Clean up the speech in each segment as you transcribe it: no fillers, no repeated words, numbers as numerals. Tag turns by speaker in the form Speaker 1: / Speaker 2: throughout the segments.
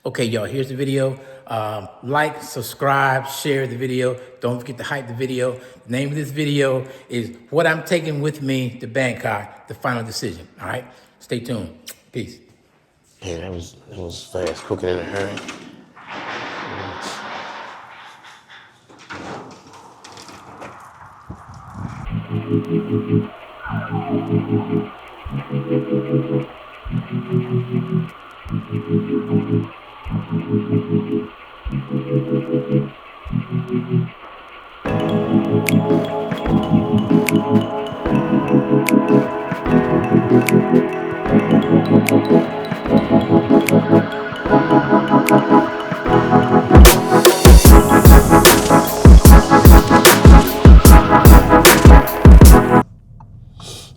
Speaker 1: Okay, y'all, here's the video. Like, subscribe, share the video. Don't forget to hype the video. The name of this video is What I'm Taking With Me to Bangkok, the final decision. All right, stay tuned. Peace.
Speaker 2: Yeah, that was fast. Cooking in a hurry.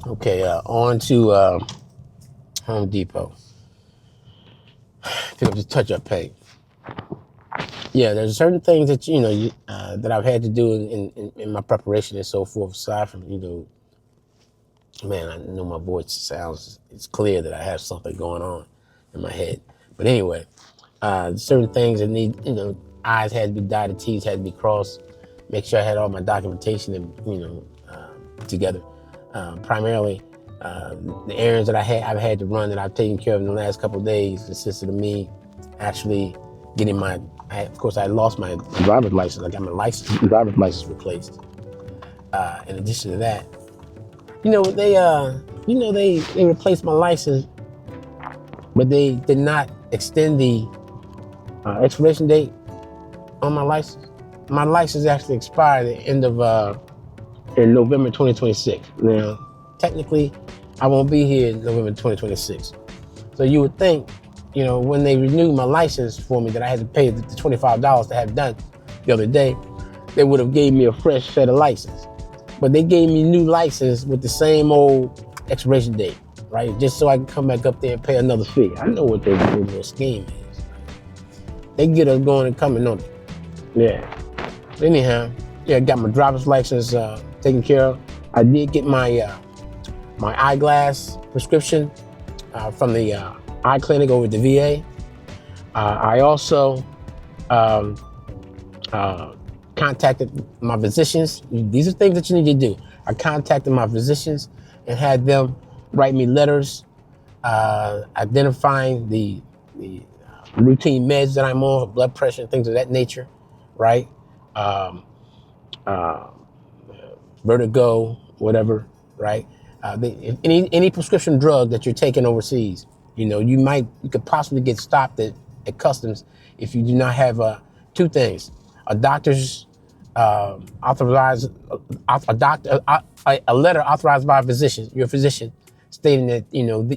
Speaker 2: Okay, on to Home Depot. Pick up the touch-up paint. Yeah, there's certain things that that I've had to do in my preparation and so forth. Aside from man, I know my voice sounds. It's clear that I have something going on in my head. But anyway, certain things that need I's had to be dotted, T's had to be crossed. Make sure I had all my documentation and together. Primarily, the errands that I've had to run that I've taken care of in the last couple of days consisted of me actually getting of course, I lost my driver's license. I got my driver's license replaced. In addition to that, they replaced my license, but they did not extend the expiration date on my license. My license actually expired at the end of in November 2026. Now, technically, I won't be here in November 2026. So you would think, when they renewed my license for me that I had to pay the $25 to have done the other day, they would have gave me a fresh set of license. But they gave me new license with the same old expiration date, right? Just so I can come back up there and pay another fee. I know what their little scheme is. They get us going and coming on it. Yeah. Anyhow, I got my driver's license taken care of. I did get my eyeglass prescription from the eye clinic over at the VA. I also contacted my physicians. These are things that you need to do. I contacted my physicians and had them write me letters identifying the routine meds that I'm on, blood pressure and things of that nature, right? Vertigo, whatever, right? Any prescription drug that you're taking overseas, you could possibly get stopped at customs if you do not have two things: a doctor's a letter authorized by a physician, your physician, stating that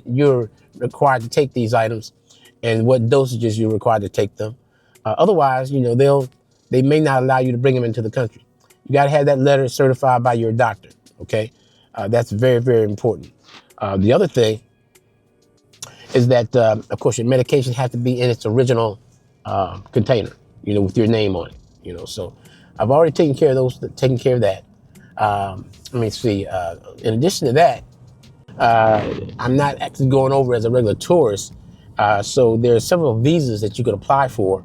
Speaker 2: you're required to take these items and what dosages you're required to take them. Otherwise, they may not allow you to bring them into the country. You got to have that letter certified by your doctor. Okay, that's very, very important. The other thing is that, of course, your medication has to be in its original container, with your name on it. So I've already taken care of that. Let me see. In addition to that, I'm not actually going over as a regular tourist. So there are several visas that you could apply for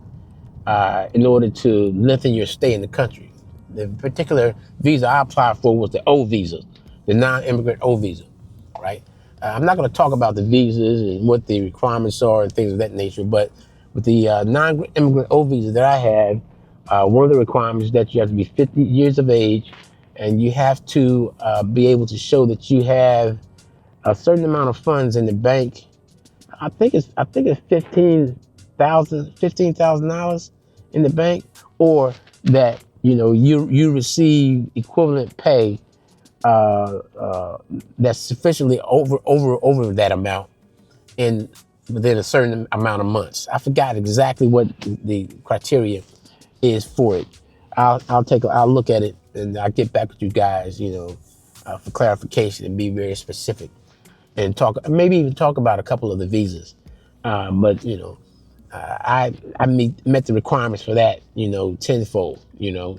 Speaker 2: in order to lengthen your stay in the country. The particular visa I applied for was the O visa, the non-immigrant O visa, right? I'm not going to talk about the visas and what the requirements are and things of that nature, but with the non-immigrant O visa that I had, one of the requirements is that you have to be 50 years of age, and you have to be able to show that you have a certain amount of funds in the bank. I think it's $15,000 in the bank, or that you receive equivalent pay that's sufficiently over that amount within a certain amount of months. I forgot exactly what the criteria is for it. I'll look at it and I'll get back with you guys, for clarification and be very specific and maybe even talk about a couple of the visas. But I met the requirements for that, tenfold,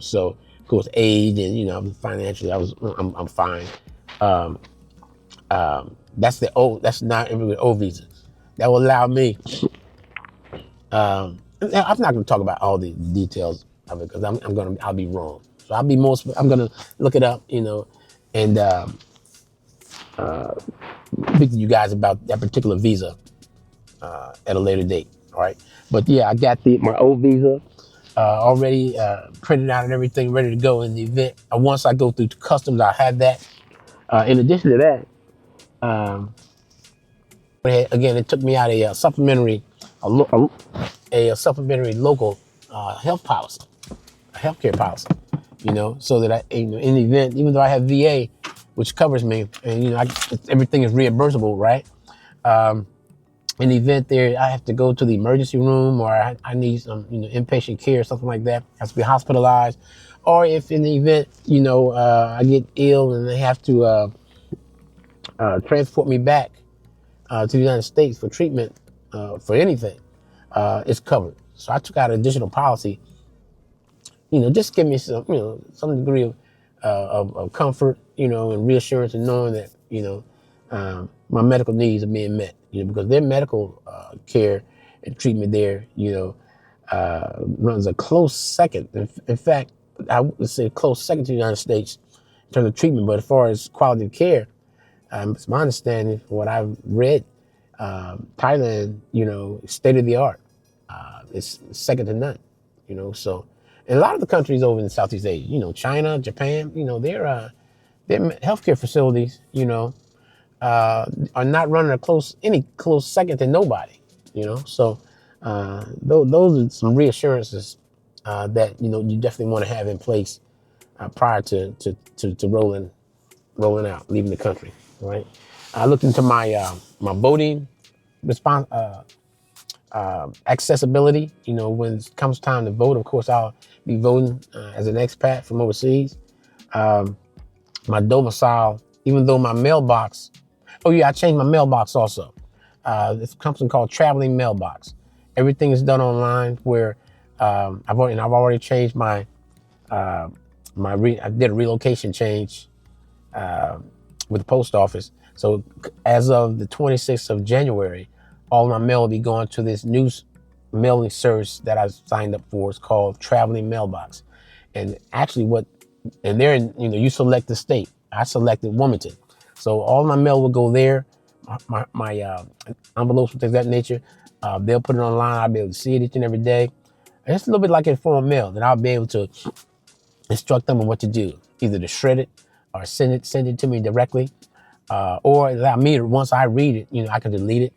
Speaker 2: so of course aid and, financially I'm fine. That's not immigrant O visa. That will allow me I'm not going to talk about all the details of it because I'll be wrong. So I'm going to look it up, and speak to you guys about that particular visa at a later date. All right. But yeah, I got my old visa already printed out and everything ready to go in the event. Once I go through customs, I have that. In addition to that, um, again, it took me out a supplementary, a supplementary local health policy, a healthcare policy. So that in the event, even though I have VA, which covers me, and everything is reimbursable, right? In the event I have to go to the emergency room, or I need some, inpatient care or something like that, has to be hospitalized, or if in the event, I get ill and they have to transport me back to the United States for treatment for anything, it's covered. So I took out an additional policy, just give me some degree of comfort, and reassurance, and knowing that, my medical needs are being met, because their medical care and treatment there, runs a close second. In fact, I would say close second to the United States in terms of treatment. But as far as quality of care, it's my understanding, from what I've read, Thailand, state of the art. It's second to none, So, and a lot of the countries over in Southeast Asia, China, Japan, their healthcare facilities, are not running any close second to nobody, So, those are some reassurances that you definitely want to have in place prior to rolling out, leaving the country, right? I looked into my voting response accessibility. When it comes time to vote, of course, I'll be voting as an expat from overseas. My domicile, even though my mailbox, oh yeah, I changed my mailbox also. It's a company called Traveling Mailbox. Everything is done online. Where I've already changed I did a relocation change with the post office. So as of the 26th of January, all my mail will be going to this new mailing service that I signed up for. It's called Traveling Mailbox. And actually there, you select the state. I selected Wilmington. So all my mail will go there. My envelopes and things of that nature. They'll put it online. I'll be able to see it each and every day. And it's a little bit like informal mail that I'll be able to instruct them on what to do, either to shred it or send it to me directly, or allow me to, once I read it, I can delete it.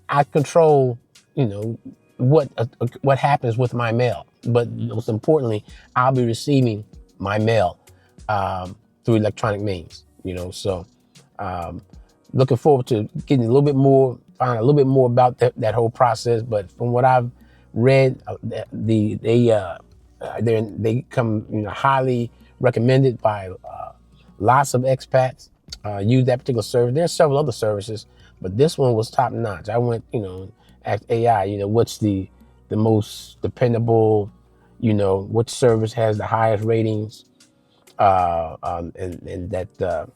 Speaker 2: I control, what happens with my mail. But most importantly, I'll be receiving my mail through electronic means. So looking forward to getting finding a little bit more about that whole process. But from what I've read, they come highly recommended by lots of expats. Use that particular service. There are several other services, but this one was top notch. I went, asked AI, what's the most dependable, which service has the highest ratings, and that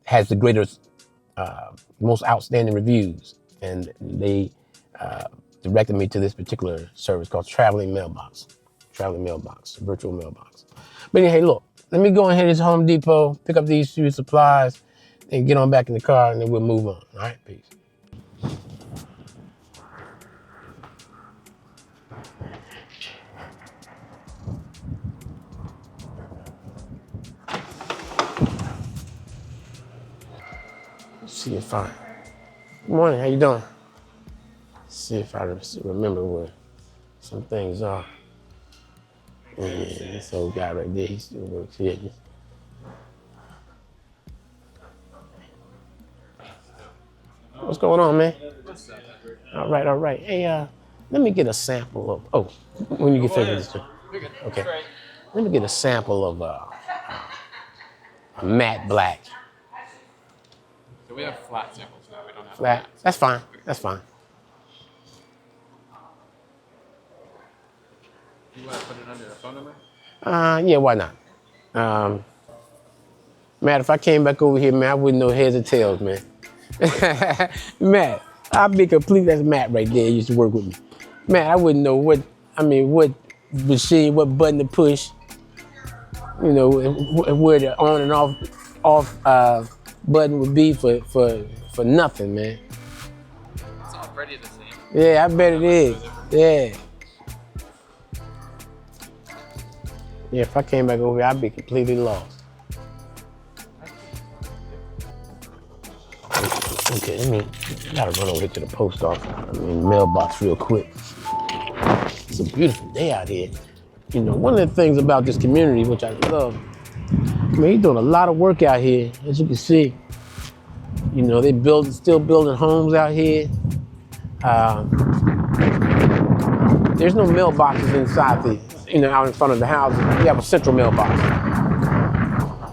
Speaker 2: has the greatest, most outstanding reviews. And they directed me to this particular service called Traveling Mailbox, virtual mailbox. But anyway, look, let me go ahead to Home Depot, pick up these few supplies, and get on back in the car, and then we'll move on. All right, peace. See if Good morning, how you doing? See if I remember where some things are. Yeah, this old guy right there, he still works here. What's going on, man? All right. Hey, let me get a sample of, when you get finished with this. Okay. Let me get a sample of a matte black.
Speaker 3: So we have flat samples now. We don't have
Speaker 2: Flat. That's fine.
Speaker 3: You want to put it under a phone number?
Speaker 2: Yeah, why not? Matt, if I came back over here, man, I wouldn't know heads or tails, man. Matt, I'd be complete. That's Matt right there. He used to work with me. Man, I wouldn't know what machine, what button to push. You know, where the on and off button would be for nothing, man.
Speaker 3: It's already the same.
Speaker 2: Yeah, I bet it is. Yeah. Yeah, if I came back over here, I'd be completely lost. Okay, gotta run over here to the post office. Mailbox real quick. It's a beautiful day out here. You know, one of the things about this community, which I love, he's doing a lot of work out here, as you can see. You know, still building homes out here. There's no mailboxes inside out in front of the houses. We have a central mailbox,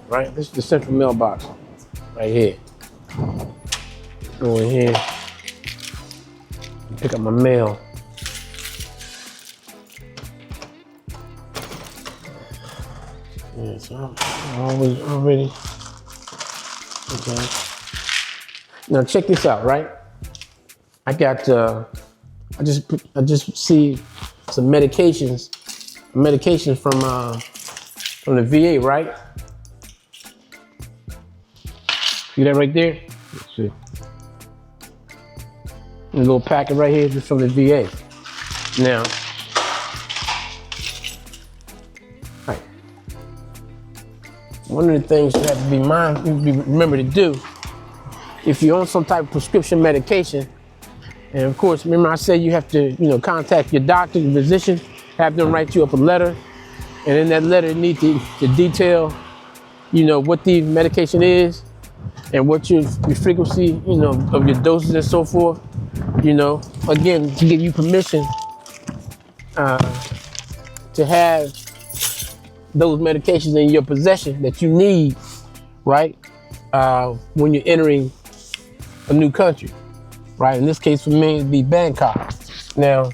Speaker 2: right? This is the central mailbox, right here. Go in here, pick up my mail. Yeah, so I'm always already. Okay. Now check this out, right? I got I just see some medication from the VA, right? See that right there? Let's see. A little packet right here, just from the VA. Now, right. One of the things you have to remember to do, if you're on some type of prescription medication, and of course, remember I said you have to, contact your doctor, your physician, have them write you up a letter, and in that letter you need to detail, what the medication is, and what your frequency, of your doses and so forth. Again, to give you permission to have those medications in your possession that you need, right? When you're entering a new country, right? In this case for me, it'd be Bangkok. Now,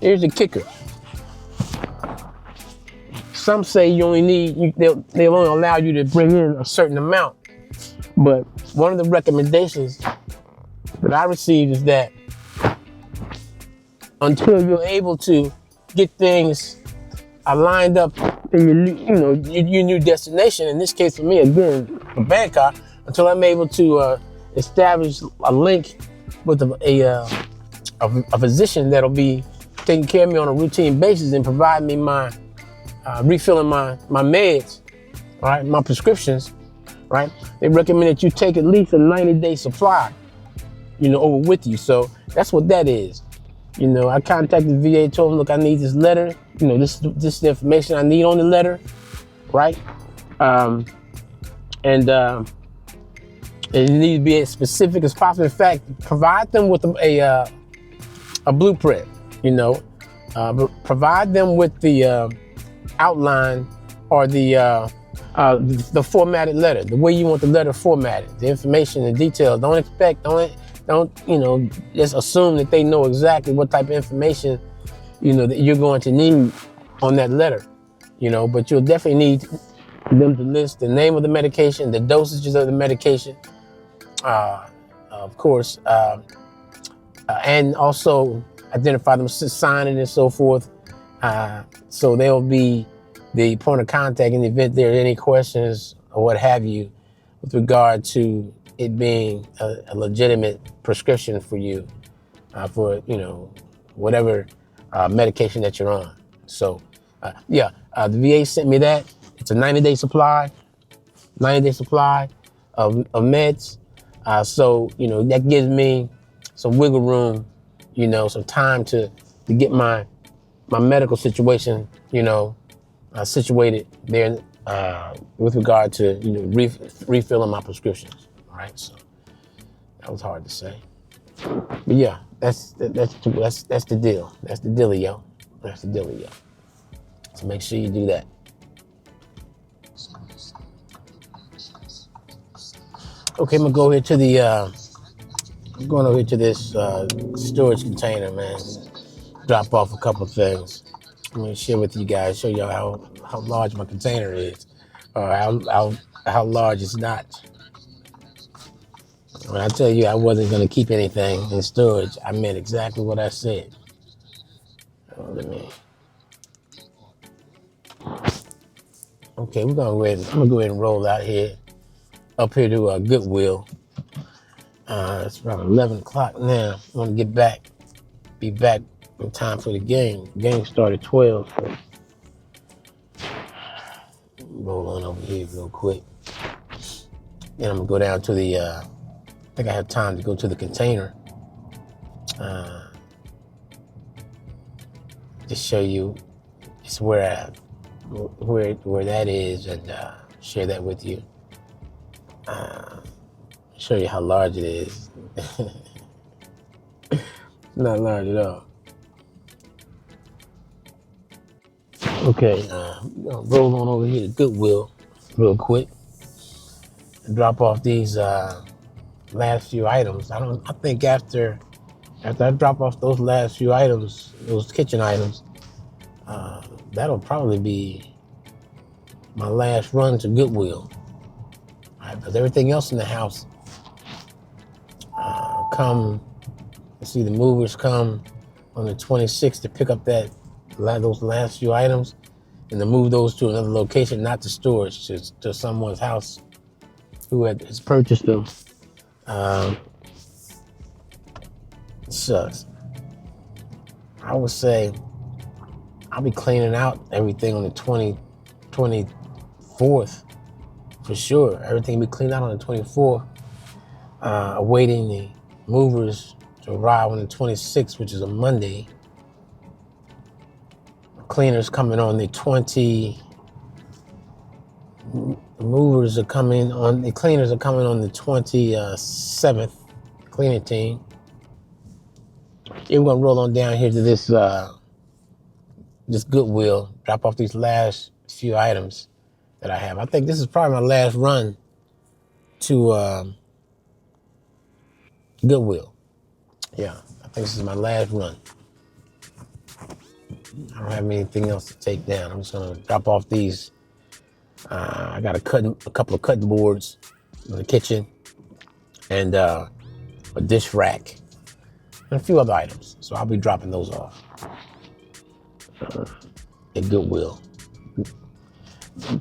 Speaker 2: here's the kicker. Some say they'll only allow you to bring in a certain amount. But one of the recommendations that I received is that until you're able to get things lined up in your new destination, in this case for me, again, Bangkok, until I'm able to establish a link with a physician that'll be taking care of me on a routine basis and provide me my refilling my meds, right, my prescriptions, right? They recommend that you take at least a 90-day supply, over with you. So that's what that is. I contacted the VA, told them, look, I need this letter. This is the information I need on the letter, right? And it needs to be as specific as possible. In fact, provide them with a blueprint, provide them with the outline or the formatted letter, the way you want the letter formatted, the information, the details. Don't just assume that they know exactly what type of information, that you're going to need on that letter, but you'll definitely need them to list the name of the medication, the dosages of the medication, of course, and also identify them signing and so forth. So they'll be the point of contact in the event there are any questions or what have you with regard to it being a legitimate prescription for you for, whatever medication that you're on. So, the VA sent me that. It's a 90-day supply of meds. So, that gives me some wiggle room, some time to get my medical situation, situated there with regard to, refilling my prescriptions. All right, so that was hard to say. But yeah, that's the deal. That's the dealio. That's the dealio. So make sure you do that. Okay, I'm gonna go here to the I'm going over here to this storage container, man. Drop off a couple things. I'm gonna share with you guys, show y'all how large my container is, or how large it's not. When I tell you I wasn't going to keep anything in storage, I meant exactly what I said. Okay, I'm going to go ahead and roll out here, up here to Goodwill. It's around 11 o'clock now. I want to be back in time for the game. The game started 12, so roll on over here real quick. Then I'm going to go down to the, I think I have time to go to the container. Just show you just where that is, and share that with you. Show you how large it is. It's not large at all. Okay, roll on over here to Goodwill real quick and drop off these last few items. I think after I drop off those last few items, those kitchen items, that'll probably be my last run to Goodwill. All right, because everything else in the house the movers come on the 26th to pick up those last few items and to move those to another location, not to storage, to someone's house who has purchased them. It sucks. I would say I'll be cleaning out everything on the 24th for sure. Everything will be cleaned out on the 24th, awaiting the movers to arrive on the 26th, which is a Monday. Cleaners coming on the 20. The cleaners are coming on the 27th. Cleaning team. Yeah, we're gonna roll on down here to this Goodwill, drop off these last few items that I have. I think this is probably my last run to Goodwill. Yeah, I think this is my last run. I don't have anything else to take down. I'm just gonna drop off these. I got a couple of cutting boards in the kitchen, and a dish rack, and a few other items. So I'll be dropping those off at Goodwill.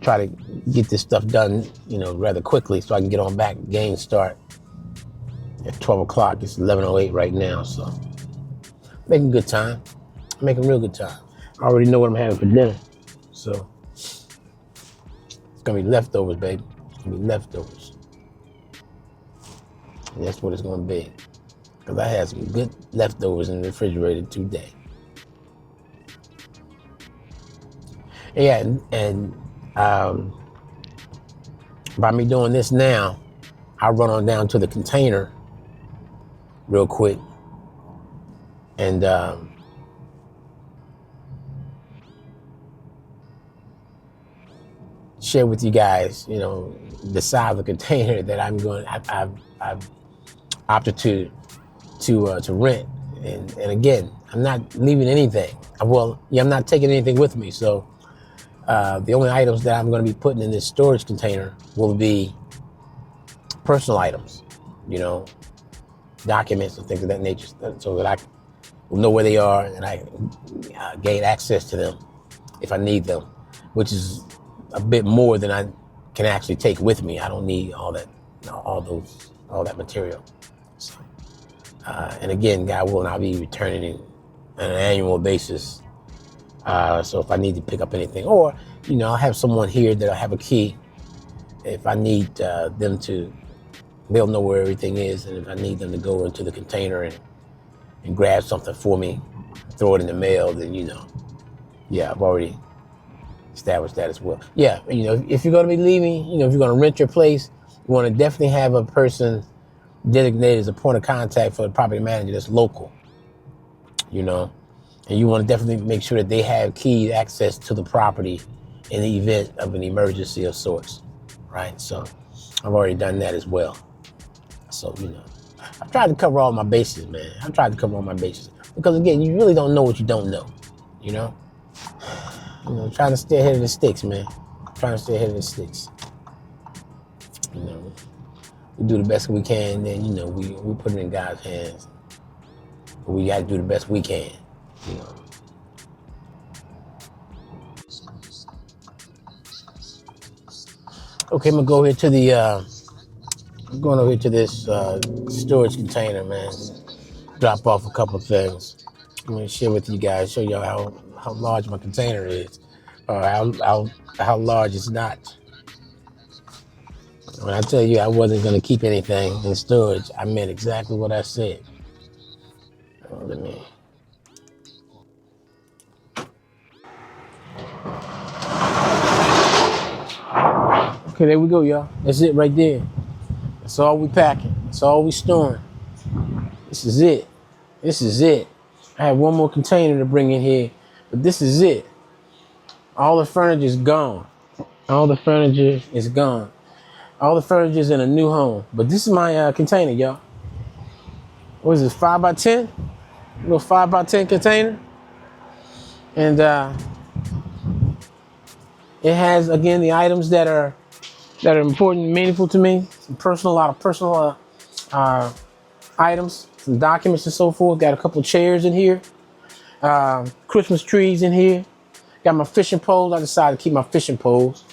Speaker 2: Try to get this stuff done, rather quickly, so I can get on back. Games start at 12 o'clock. It's 11:08 right now, so making good time. Making real good time. I already know what I'm having for dinner, so it's gonna be leftovers, baby. It's gonna be leftovers, and that's what it's gonna be. Because I had some good leftovers in the refrigerator today. Yeah, and by me doing this now, I'll run on down to the container real quick and share with you guys, the size of the container that I've opted to rent. And again, I'm not leaving anything. I'm not taking anything with me. So the only items that I'm going to be putting in this storage container will be personal items, documents and things of that nature, so that I will know where they are and I gain access to them if I need them, which is a bit more than I can actually take with me. I don't need all that material. So, and again, I will not be returning it on an annual basis. So if I need to pick up anything, or I'll have someone here that'll have a key. If I need them to, they'll know where everything is, and if I need them to go into the container and grab something for me, throw it in the mail, then yeah, I've already established that as well. Yeah, if you're going to be leaving, if you're going to rent your place, you want to definitely have a person designated as a point of contact for the property manager that's local, and you want to definitely make sure that they have key access to the property in the event of an emergency of sorts, right? So I've already done that as well. So, I've tried to cover all my bases, man. I've tried to cover all my bases. Because again, you really don't know what you don't know, trying to stay ahead of the sticks, man. Trying to stay ahead of the sticks. we do the best we can. Then, you know, we put it in God's hands. But we got to do the best we can, you know. Okay, I'm gonna go here to the, I'm going over here to this storage container, man. Drop off a couple of things. I'm gonna share with you guys, show you how large my container is, or how large it's not. When I tell you I wasn't gonna keep anything in storage, I meant exactly what I said. Let me. Okay, there we go, y'all. That's it right there. That's all we packing. That's all we storing. This is it. This is it. I have one more container to bring in here, but this is it. All the furniture is gone. All the furniture is gone. All the furniture is in a new home. But this is my container, y'all. What is this, 5x10? A little 5x10 container. And it has, again, the items that are important and meaningful to me. A lot of personal items, some documents and so forth. Got a couple chairs in here. Christmas trees in here. Got my fishing poles. I decided to keep my fishing poles,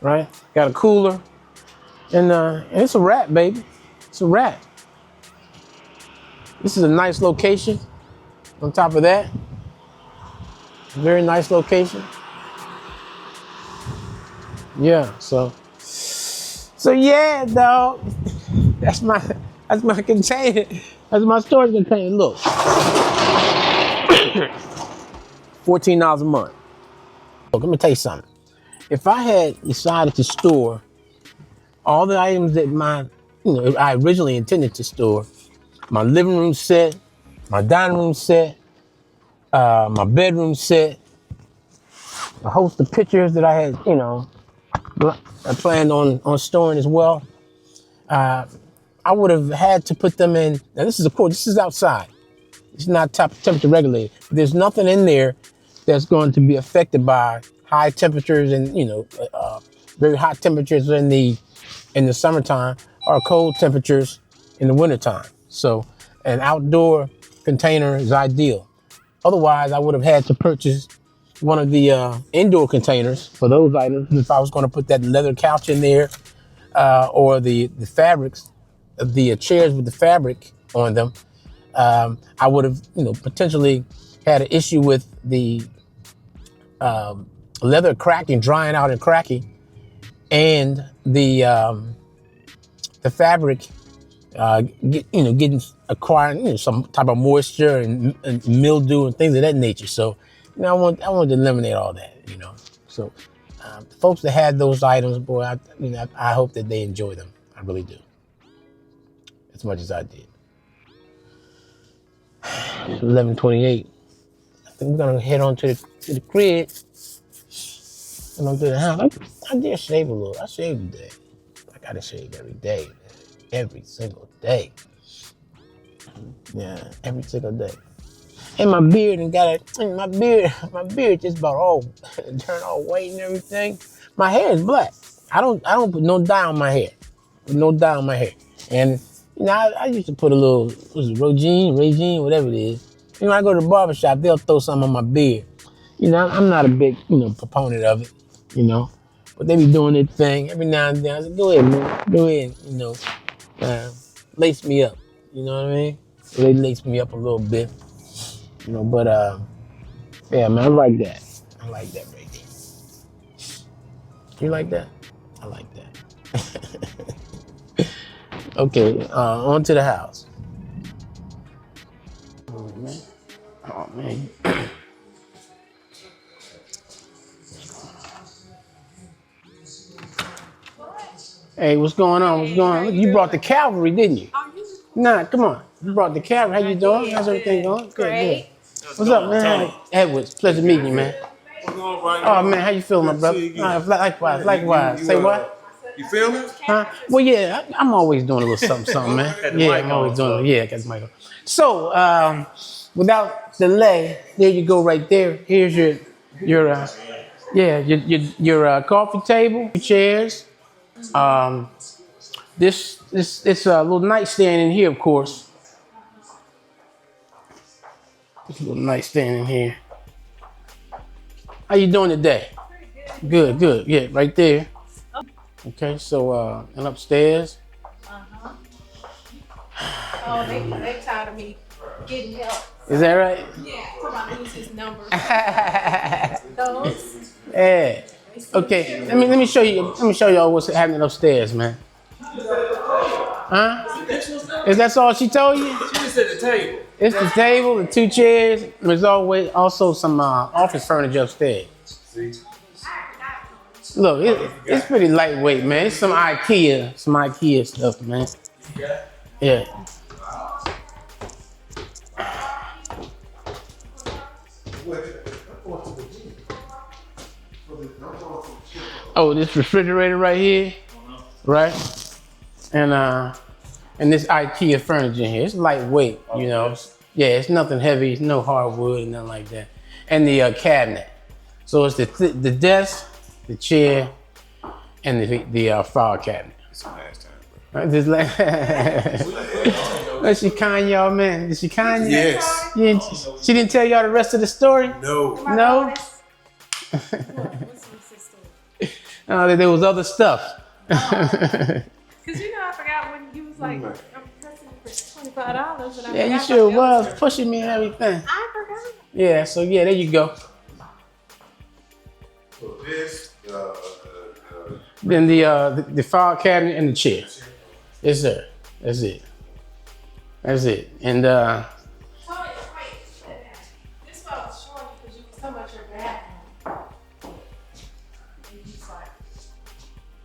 Speaker 2: right? Got a cooler. And it's a wrap, baby. It's a wrap. This is a nice location. On top of that, very nice location. Yeah, so yeah, dog. That's my container. That's my storage container. Look, $14 a month. Look, let me tell you something. If I had decided to store all the items that I originally intended to store, my living room set, my dining room set, my bedroom set, a host of pictures that I had, I planned on storing as well. I would have had to put them in. Now this is, of course, this is outside. It's not temperature regulated. But there's nothing in there that's going to be affected by high temperatures and very hot temperatures in the summertime or cold temperatures in the wintertime. So an outdoor container is ideal. Otherwise, I would have had to purchase one of the indoor containers for those items if I was going to put that leather couch in there, or the fabrics, the chairs with the fabric on them. I would have, potentially had an issue with the leather cracking, drying out and cracking, and the fabric acquiring some type of moisture and mildew and things of that nature. So I wanted to eliminate all that. So folks that had those items, boy, I hope that they enjoy them. I really do, as much as I did. 11:28. I think we're gonna head on to the crib. And on to the house. I did shave a little. I shaved today. I gotta shave every day, man. Every single day. Yeah, every single day. And my beard my beard just about all turned all white and everything. My hair is black. I don't put no dye on my hair. No dye on my hair. And I used to put a little, Regine, whatever it is. I go to the barbershop, they'll throw something on my beard. I'm not a big, proponent of it, But they be doing their thing. Every now and then I say, go ahead, man. Go ahead, lace me up. You know what I mean? So they lace me up a little bit. But yeah, man, I like that. I like that right there. You like that? I like that. Okay, on to the house. Oh man. Hey, what's going on? What's going on? Look, you brought the cavalry, didn't you? Nah, come on. You brought the cavalry. How you doing? How's everything going? Good. What's up, man? Edwards, pleasure meeting you, man. Oh man, how you feeling, my brother? Likewise. Say what?
Speaker 4: You feel it?
Speaker 2: Huh? Well, yeah, I'm always doing a little something, man. Yeah, I'm always doing it. Yeah, I got the mic on. So, without delay, there you go, right there. Here's your coffee table, chairs. This it's a little nightstand in here, of course. There's a little nightstand in here. How you doing today? Good, good. Yeah, right there. Okay, so and upstairs.
Speaker 4: Oh, they tired of me getting help.
Speaker 2: Is that right?
Speaker 4: Yeah, come on, use his numbers. Those.
Speaker 2: Yeah. Okay. Let me show you. Let me show y'all what's happening upstairs, man. Huh? Is that all she told you?
Speaker 3: She just said the table.
Speaker 2: It's the table, the 2 chairs. There's always also some office furniture upstairs. Look, it's pretty lightweight, man. It's some IKEA stuff, man. Yeah. Oh, this refrigerator right here, right? And this IKEA furniture in here. It's lightweight, you know. Yeah, it's nothing heavy. It's no hardwood, nothing like that. And the cabinet. So it's the desk, the chair, and the file cabinet. Just like, is she kind, y'all, man? Is she kind?
Speaker 5: Yes.
Speaker 2: Yeah, she didn't tell y'all the rest of the story?
Speaker 5: No.
Speaker 2: No? There was other stuff.
Speaker 4: Because you know, I forgot when you was like, I'm pressing for $25. And
Speaker 2: Yeah, you sure was pushing me and everything.
Speaker 4: I forgot.
Speaker 2: Yeah, so yeah, there you go.
Speaker 5: So this,
Speaker 2: Then the file cabinet and the chair. Yes, sir. That's it. That's it. And
Speaker 4: Tony, wait. This is what I was showing you because you was talking about your bathroom. And he's like,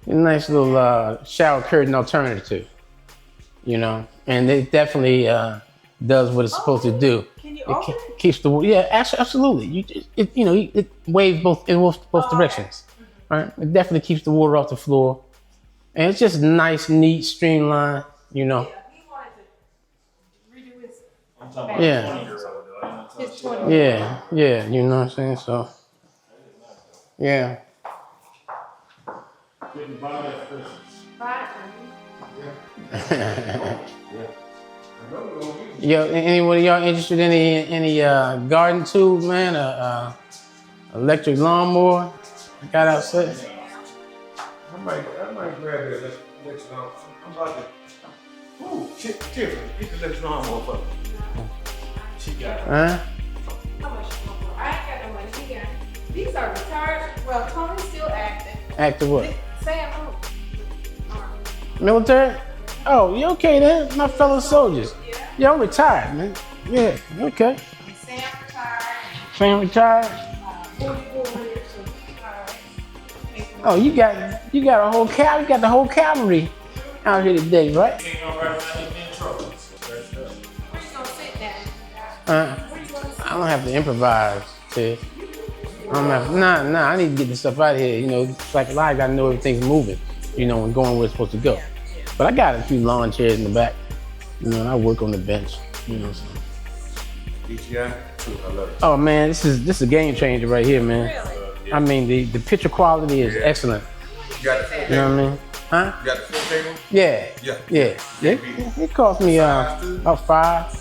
Speaker 2: a nice little shower curtain alternative, you know, and it definitely does what it's supposed to do.
Speaker 4: can you open it?
Speaker 2: Keeps the yeah, absolutely. It waves both in both directions, right? It definitely keeps the water off the floor, and it's just nice, neat, streamlined, you know.
Speaker 4: Yeah, he wanted to redo his.
Speaker 2: Yeah,
Speaker 4: His 20.
Speaker 2: yeah, you know what I'm saying. So, yeah. Yo, anyone of y'all interested in any garden tools, man? Electric lawnmower? Got outside.
Speaker 5: I might grab it. Let's I'm about to. Ooh, Tiffany, get the next lawnmower for me. She got it.
Speaker 2: Huh?
Speaker 4: How much you want for? I ain't got no money. He got it. These are retired. Well, Tony's still active.
Speaker 2: Active what?
Speaker 4: Sam, who?
Speaker 2: Military? Oh, you okay then? My fellow soldiers. Yeah, I'm retired, man. Yeah, okay.
Speaker 4: Sam retired.
Speaker 2: Sam retired?
Speaker 4: 44 years, so he retired.
Speaker 2: Oh, you got a whole you got the whole cavalry out here today, right?
Speaker 4: Where you gonna sit down?
Speaker 2: I don't have to improvise, Ted. Nah, I need to get this stuff out of here. You know, it's like I gotta know everything's moving, you know, and going where it's supposed to go. But I got a few lawn chairs in the back, you know, and I work on the bench, you know. So.
Speaker 5: DTI? I love it.
Speaker 2: Oh man, this is a game changer right here, man.
Speaker 4: Really?
Speaker 2: I mean, the picture quality is excellent.
Speaker 5: You got the full
Speaker 2: You know what I mean? Huh?
Speaker 5: You got the full table?
Speaker 2: Yeah.
Speaker 5: Yeah.
Speaker 2: It cost me about five,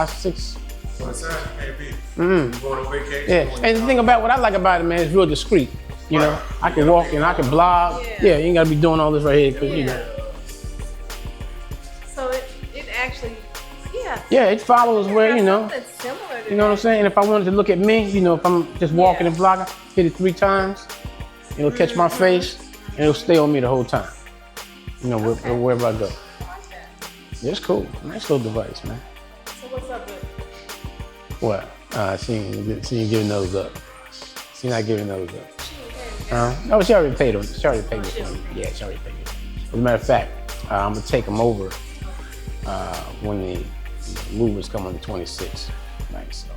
Speaker 2: 6.
Speaker 5: What size? Maybe. You going on vacation?
Speaker 2: Yeah, and the thing about what I like about it, man, it's real discreet. You know, I can walk and I can blog. Yeah, you ain't gotta be doing all this right here, cause you know.
Speaker 4: So it actually, yeah.
Speaker 2: Yeah, it follows where, you know.
Speaker 4: Something similar to
Speaker 2: You know what I'm saying? And if I wanted to look at me, you know, if I'm just walking and vlogging, hit it 3 times, it'll catch my face, and it'll stay on me the whole time. You know, wherever I go.
Speaker 4: I like that.
Speaker 2: Yeah, it's cool. Nice little device, man.
Speaker 4: So what's up with it?
Speaker 2: What? She ain't giving those up. She not giving those up. Oh, she already paid them. She already paid me for them. Yeah, she already paid me. As a matter of fact, I'm gonna take them over when the movers come on the 26th. Right, so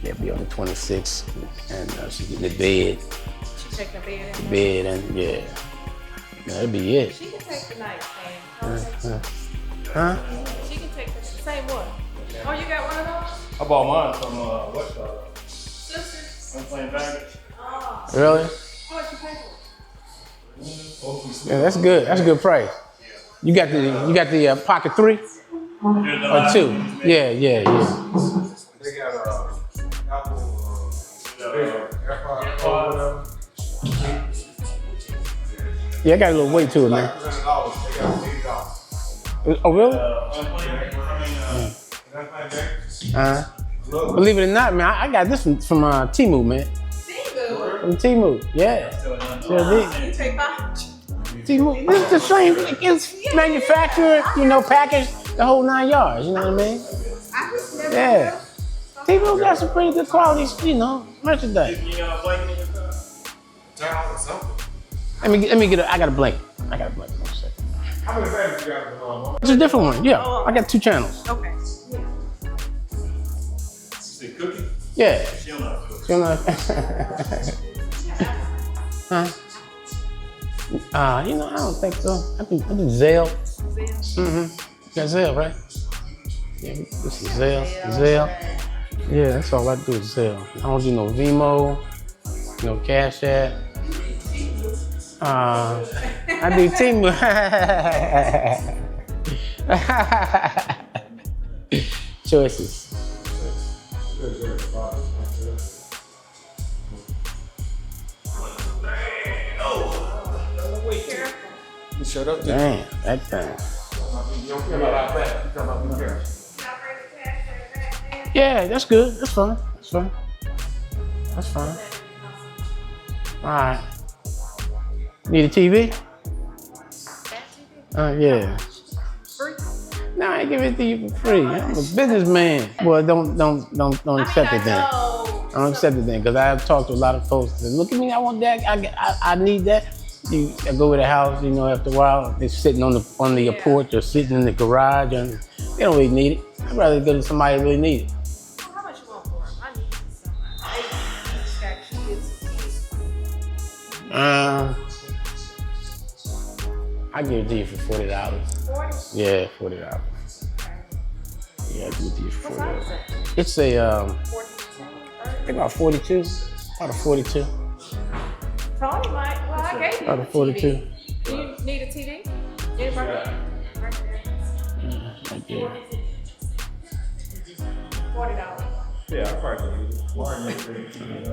Speaker 2: they'll be on the 26th, and she get the bed.
Speaker 4: She take the bed in.
Speaker 2: Bed and yeah, that'll be it.
Speaker 4: She can take the night,
Speaker 2: Huh?
Speaker 4: She can take the same one. Oh, you got one of those?
Speaker 3: I bought mine from what?
Speaker 4: Sisters?
Speaker 3: I'm playing Bangkok.
Speaker 4: Oh.
Speaker 2: Really?
Speaker 4: How much you pay for it?
Speaker 2: Yeah, that's good. That's a good price. You got the pocket 3 or 2? Yeah.
Speaker 5: They got Apple AirPods Pro, whatever.
Speaker 2: Yeah, I got a little weight to it, man.
Speaker 5: $100. They got $80.
Speaker 2: Oh, really?
Speaker 5: Look,
Speaker 2: Believe it or not, man, I got this from Temu, man.
Speaker 4: Single.
Speaker 2: From Temu, yeah. Sure did.
Speaker 4: You take five.
Speaker 2: Temu, this is the same. It's manufactured, packaged, the whole 9 yards. You know what I mean?
Speaker 4: I just never
Speaker 2: Yeah. Temu got some pretty good quality, merchandise.
Speaker 5: towel or something.
Speaker 2: Let me get I got a blanket. One second.
Speaker 5: How many families you got in the home?
Speaker 2: It's a different one. Yeah, I got 2 channels.
Speaker 4: Okay.
Speaker 3: Say cookie?
Speaker 2: Yeah.
Speaker 3: She'll not cook.
Speaker 2: Huh? I don't think so. I think Zelle. Got Zelle, right? Yeah, this is Zelle. Yeah, that's all I do is Zelle. I don't do no Vimo, no Cash App. I do Temu. Choices.
Speaker 5: You shut up.
Speaker 2: Damn, that thing.
Speaker 5: You don't care about that. You talking about me care.
Speaker 2: Yeah, that's good. That's fine. All right. Need a TV? Yeah. No, I ain't giving it to you for free. I'm a businessman. Well, don't accept it then. Don't accept it then, because I've talked to a lot of folks that say, look at me, I want that, I need that. I go to the house, after a while, they're sitting on the porch or sitting in the garage, and they don't really need it. I'd rather go to somebody that really need it.
Speaker 4: How much you want for them? I need somebody.
Speaker 2: I give it to you for $40.
Speaker 4: 40?
Speaker 2: Yeah, $40. Yeah, I give it to you for
Speaker 4: What size is
Speaker 2: $40.
Speaker 4: that?
Speaker 2: It's a,
Speaker 4: 40?
Speaker 2: I think about 42. About a 42.
Speaker 4: Tony might. Well, I gave you
Speaker 2: About a
Speaker 4: a
Speaker 2: 42.
Speaker 4: TV. Do you need a TV? Anybody? Right there.
Speaker 2: Right there.
Speaker 4: $40.
Speaker 5: Yeah, I probably can use it.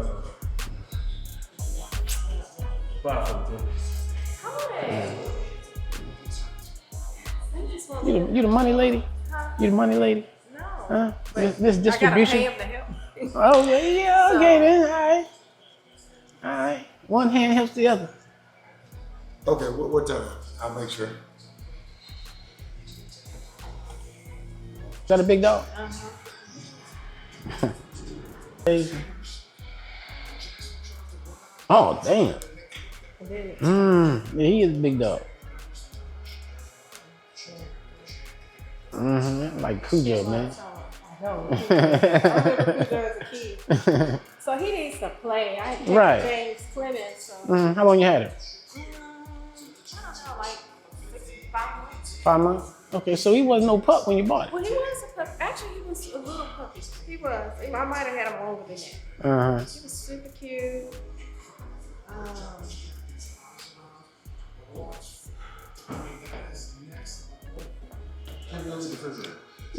Speaker 2: You the money lady? You the money lady?
Speaker 4: No.
Speaker 2: Huh?
Speaker 4: But
Speaker 2: This distribution?
Speaker 4: I gotta pay him to help me.
Speaker 2: Oh, yeah, okay then. All right. One hand helps the other.
Speaker 5: Okay, what time? I'll make sure.
Speaker 2: Is that a big dog? Oh, damn. Yeah, he is a big dog. Like Cujo, man.
Speaker 4: So he needs to play. I had
Speaker 2: Right.
Speaker 4: James Clemens. So
Speaker 2: How long you had it?
Speaker 4: I don't know, like 5 months.
Speaker 2: 5 months? Okay, so he wasn't no pup when you bought it.
Speaker 4: Well, he was a puppy. Actually, he was a little puppy. He was. I might have had him longer than that.
Speaker 2: Uh-huh.
Speaker 4: He was super cute.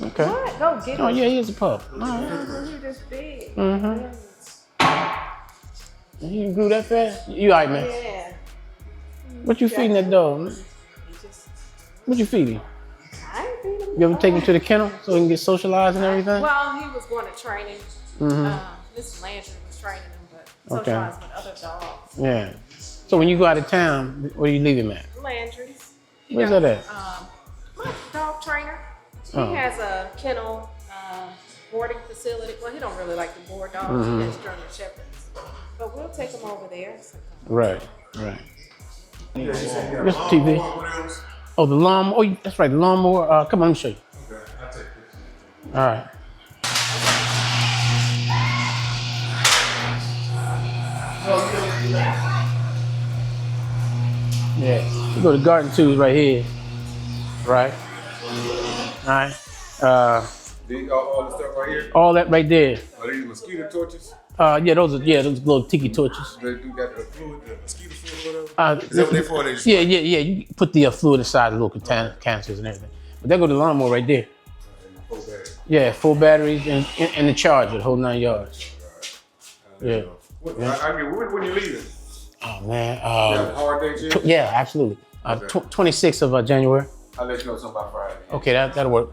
Speaker 2: Okay.
Speaker 4: What? Go get him.
Speaker 2: Oh, yeah, he is a pup. All right.
Speaker 4: He just big.
Speaker 2: He grew that fast? You all right, man?
Speaker 4: Yeah.
Speaker 2: What you feeding that dog, man?
Speaker 4: He just.
Speaker 2: What you feeding?
Speaker 4: I ain't feed him.
Speaker 2: You ever take him to the kennel so he can get socialized and everything?
Speaker 4: Well, he was going to training. Mrs. Landry was training him, but socialized with other dogs.
Speaker 2: Yeah. So when you go out of town, where do you leave him at?
Speaker 4: Landry's.
Speaker 2: Where's that at?
Speaker 4: My dog trainer. He has a kennel boarding facility. Well, he don't really like the board dogs. He has German Shepherds. But we'll take him over there sometime.
Speaker 2: Right. Just TV. Oh, the lawnmower. Oh, that's right, the lawnmower. Come on, let me show you.
Speaker 5: Okay, I'll take this.
Speaker 2: All right. Yeah. You go to garden tools right here. Right. All right.
Speaker 5: All the stuff right here?
Speaker 2: All that right there.
Speaker 5: Are these mosquito torches?
Speaker 2: Yeah, those little tiki torches.
Speaker 5: They do got the fluid, the mosquito fluid or whatever? Is that what they for? They just
Speaker 2: Yeah. You put the fluid inside the little canisters and everything. But there go the lawnmower right there.
Speaker 5: full battery.
Speaker 2: Yeah, full batteries and the charger, the whole 9 yards. Yeah.
Speaker 5: When you leaving?
Speaker 2: Oh man.
Speaker 5: Hard day, Jim?
Speaker 2: Yeah, absolutely. 26th of January.
Speaker 5: I'll let you know something about Friday.
Speaker 2: Okay, that'll work.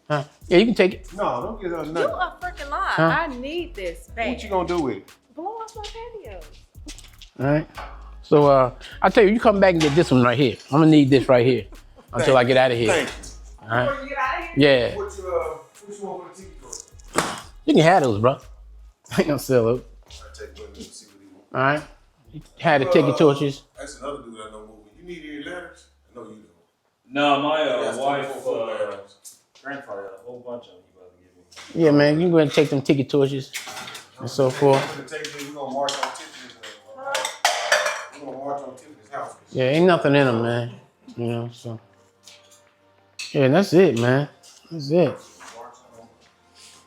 Speaker 2: Yeah, you can take it.
Speaker 5: No, don't get us
Speaker 4: You
Speaker 5: nothing.
Speaker 4: a freaking lie.
Speaker 2: Huh?
Speaker 4: I need this bag.
Speaker 5: What you gonna do with it?
Speaker 4: Blow off my patio.
Speaker 2: All right. So I'll tell you, you come back and get this one right here. I'm gonna need this right here until I get out of here.
Speaker 5: Thank you.
Speaker 2: All right.
Speaker 4: Before you get out of here?
Speaker 2: Yeah.
Speaker 5: What you want for the TV?
Speaker 2: You can have those, bro. I ain't gonna sell those.
Speaker 5: I'll take one and see what he wants.
Speaker 2: All right. You had the ticket torches.
Speaker 5: That's another dude I know moving. You need any letters? I know you don't.
Speaker 3: No, my
Speaker 5: That's
Speaker 3: wife,
Speaker 5: 24 letters.
Speaker 3: grandfather, had a whole bunch of them he about to give me.
Speaker 2: Yeah, man. You can go ahead and take them ticket torches and so forth.
Speaker 5: We're gonna march on Tiffany's. We're gonna march on Tiffany's house.
Speaker 2: Yeah, ain't nothing in them, man. You know, so. Yeah, that's it, man. That's it.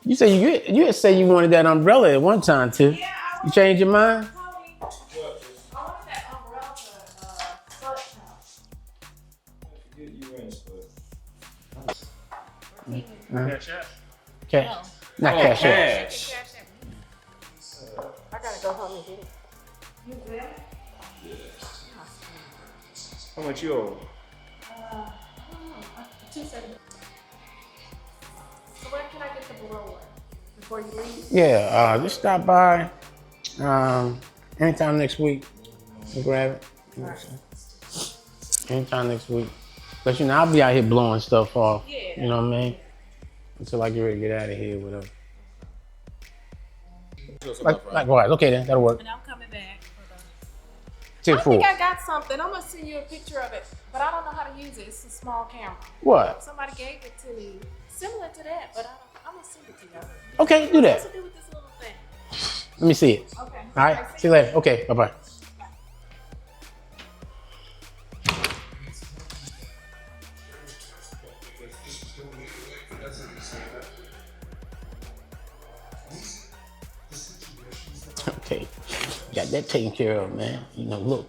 Speaker 2: You say you had say you wanted that umbrella at one time too.
Speaker 4: Yeah,
Speaker 2: You changed your mind?
Speaker 4: I want that umbrella for Slut House.
Speaker 3: Get you in, but.
Speaker 2: Cash.
Speaker 4: No.
Speaker 2: Not
Speaker 3: Oh,
Speaker 2: cash. App.
Speaker 3: cash.
Speaker 4: I gotta go home and get it. You will?
Speaker 5: How much you owe?
Speaker 4: 270. So when can I get the blower? Before you leave?
Speaker 2: Yeah, just stop by anytime next week and grab it. Anytime next week. But you know, I'll be out here blowing stuff off.
Speaker 4: Yeah.
Speaker 2: You know what I mean? Until I get ready to get out of here, whatever. Likewise. Okay then, that'll work.
Speaker 4: And I'm coming back for the...
Speaker 2: Take
Speaker 4: I
Speaker 2: four.
Speaker 4: think I got something. I'm gonna send you a picture of it, but I don't know how to use it. It's a small camera.
Speaker 2: What?
Speaker 4: Somebody gave it to me, similar to that, but I'm gonna send it to you.
Speaker 2: Okay, do
Speaker 4: What's
Speaker 2: that.
Speaker 4: to do with this little thing?
Speaker 2: Let me see it.
Speaker 4: Okay.
Speaker 2: All right. See you later. Okay. Bye bye. Okay, got that taken care of, man. You know, look,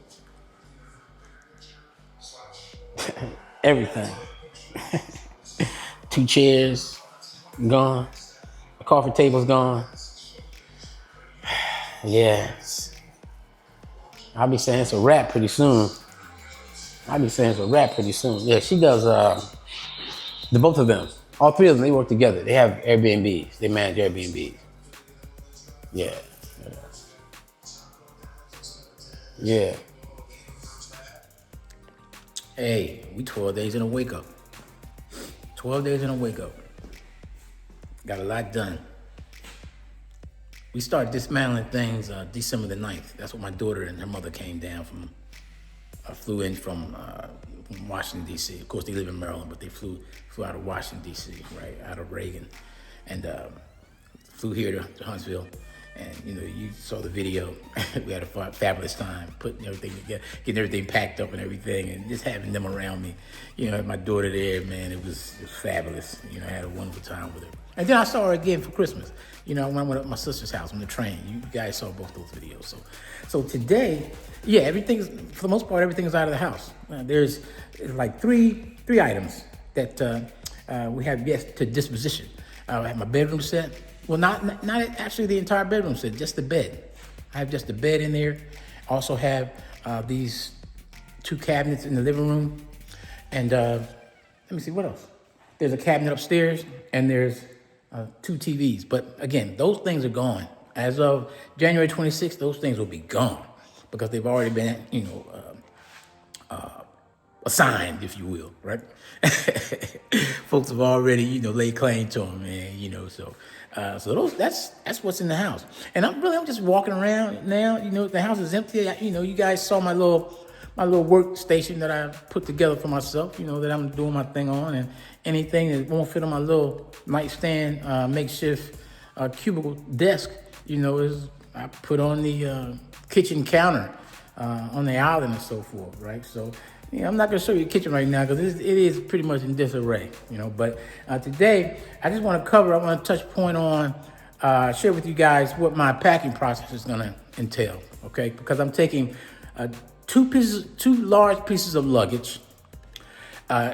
Speaker 2: everything. 2 chairs gone. The coffee table's gone. Yes. I'll be saying it's a wrap pretty soon. Yeah, she does, the both of them. All 3 of them, they work together. They have Airbnbs. They manage Airbnbs. Yeah. Yeah.
Speaker 1: Hey, we 12 days in a wake up. 12 days in a wake up. Got a lot done. We started dismantling things December the 9th. That's when my daughter and her mother came down from, flew in from Washington, D.C. Of course, they live in Maryland, but they flew out of Washington, D.C., right, out of Reagan, and flew here to Huntsville. And, you know, you saw the video. We had a fabulous time putting everything together, getting everything packed up and everything, and just having them around me. You know, my daughter there, man, it was fabulous. You know, I had a wonderful time with her. And then I saw her again for Christmas. You know, when I went up to my sister's house on the train. You guys saw both those videos. So today, yeah, everything's, for the most part, everything's out of the house. There's like three items that we have yet to disposition. I have my bedroom set. Well, not actually the entire bedroom set, just the bed. I have just the bed in there. Also have these 2 cabinets in the living room. And let me see, what else? There's a cabinet upstairs and there's 2 TVs. But again, those things are gone. As of January 26th, those things will be gone because they've already been, you know, assigned, if you will, right? Folks have already, you know, laid claim to them, man, you know, so that's what's in the house. And I'm just walking around now, you know, the house is empty. You know, you guys saw my little workstation that I put together for myself, you know, that I'm doing my thing on, and anything that won't fit on my little nightstand, makeshift cubicle desk, you know, is I put on the kitchen counter on the island and so forth, right? So, yeah, I'm not gonna show you the kitchen right now because it is pretty much in disarray, you know. But today, I just want to touch point on, share with you guys what my packing process is gonna entail, okay? Because I'm taking two large pieces of luggage.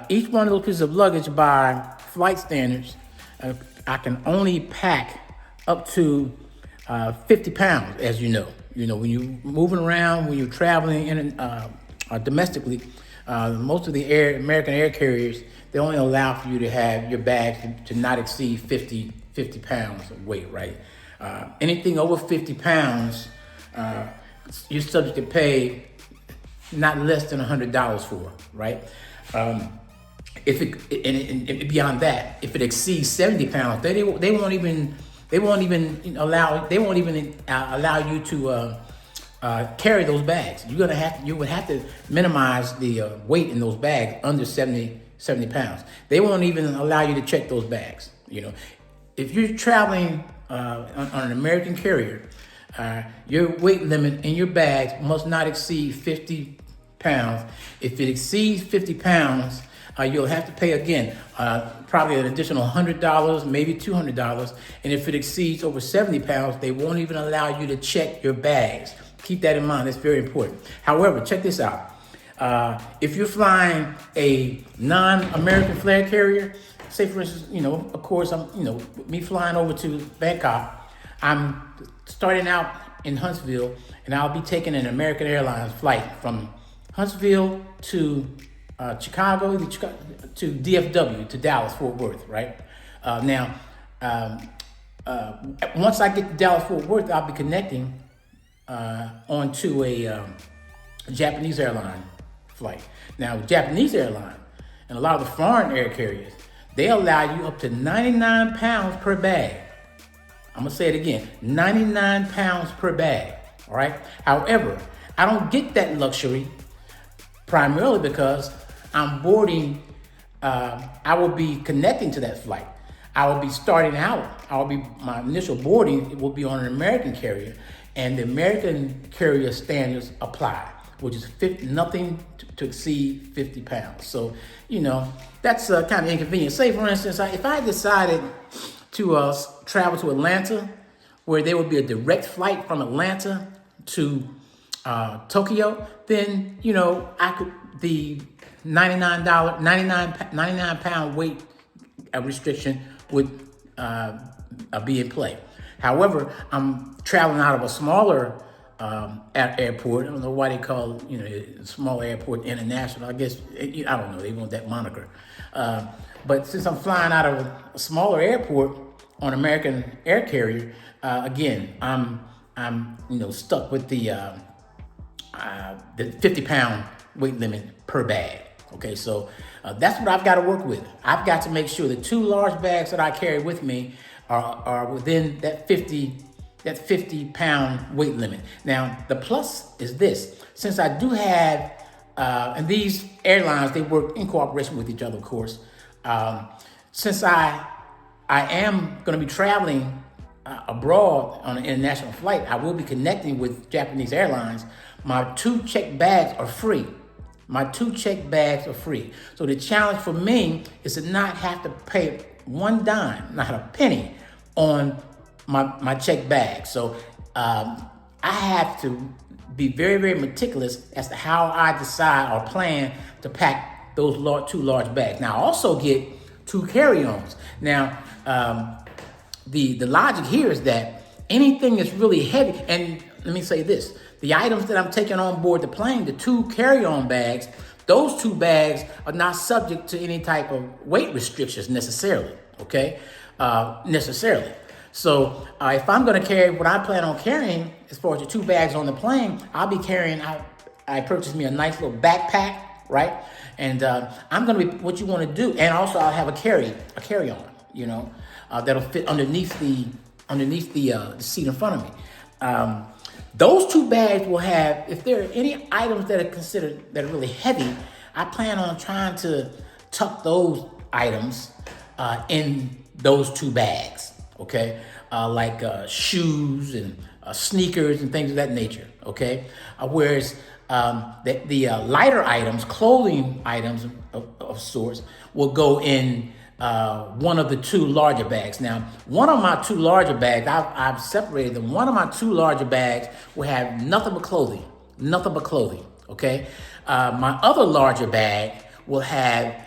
Speaker 1: Each one of those pieces of luggage, by flight standards, I can only pack up to 50 pounds, as you know. You know, when you're moving around, when you're traveling domestically, most of the American air carriers, they only allow for you to have your bags to not exceed 50 pounds of weight, right? Anything over 50 pounds, you're subject to pay not less than $100 for, right? If it and beyond that, if it exceeds 70 pounds, they won't even allow you to carry those bags. You would have to minimize the weight in those bags under 70 pounds. They won't even allow you to check those bags. You know, if you're traveling on an American carrier, your weight limit in your bags must not exceed 50 pounds. If it exceeds 50 pounds, you'll have to pay again, probably an additional $100, maybe $200. And if it exceeds over 70 pounds, they won't even allow you to check your bags. Keep that in mind. That's very important. However, check this out. If you're flying a non-American flag carrier, say for instance, you know, of course, me flying over to Bangkok, I'm starting out in Huntsville, and I'll be taking an American Airlines flight from Huntsville to Chicago to DFW, to Dallas, Fort Worth, right? Once I get to Dallas, Fort Worth, I'll be connecting onto a Japanese airline flight. Now, Japanese airline and a lot of the foreign air carriers, they allow you up to 99 pounds per bag. I'm gonna say it again, 99 pounds per bag, all right? However, I don't get that luxury primarily because I'm boarding, I will be connecting to that flight. I will be starting out, my initial boarding will be on an American carrier, and the American carrier standards apply, which is nothing to exceed 50 pounds. So, you know, that's kind of inconvenient. Say, for instance, if I decided to travel to Atlanta, where there would be a direct flight from Atlanta to Tokyo, then, you know, the $99 pound weight restriction would be in play. However, I'm traveling out of a smaller airport. I don't know why they call, you know, small airport international. I guess, I don't know, they want that moniker. But since I'm flying out of a smaller airport on American air carrier, again, I'm you know, stuck with the 50 pound weight limit per bag. Okay, so that's what I've got to work with. I've got to make sure the two large bags that I carry with me are within that 50 pound weight limit. Now, the plus is this: since I do have, and these airlines, they work in cooperation with each other, of course. Since I am going to be traveling abroad on an international flight, I will be connecting with Japanese Airlines. My 2 checked bags are free. So the challenge for me is to not have to pay one dime, not a penny, on my checked bag. So I have to be very, very meticulous as to how I decide or plan to pack those 2 large bags. Now, I also get 2 carry-ons. Now, the logic here is that anything that's really heavy, and let me say this, the items that I'm taking on board the plane, the 2 carry-on bags, those 2 bags are not subject to any type of weight restrictions necessarily, okay? Necessarily. So if I'm gonna carry what I plan on carrying, as far as the 2 bags on the plane, I'll be carrying, I purchased me a nice little backpack, right? And I'm gonna be, what you wanna do, and also I'll have a carry-on, you know, that'll fit underneath the seat in front of me. Those 2 bags will have, if there are any items that are considered that are really heavy, I plan on trying to tuck those items in those 2 bags, okay? Like shoes and sneakers and things of that nature, okay? Whereas the lighter items, clothing items of sorts, will go in one of the 2 larger bags. Now, one of my 2 larger bags, I've separated them. One of my 2 larger bags will have nothing but clothing, okay? My other larger bag will have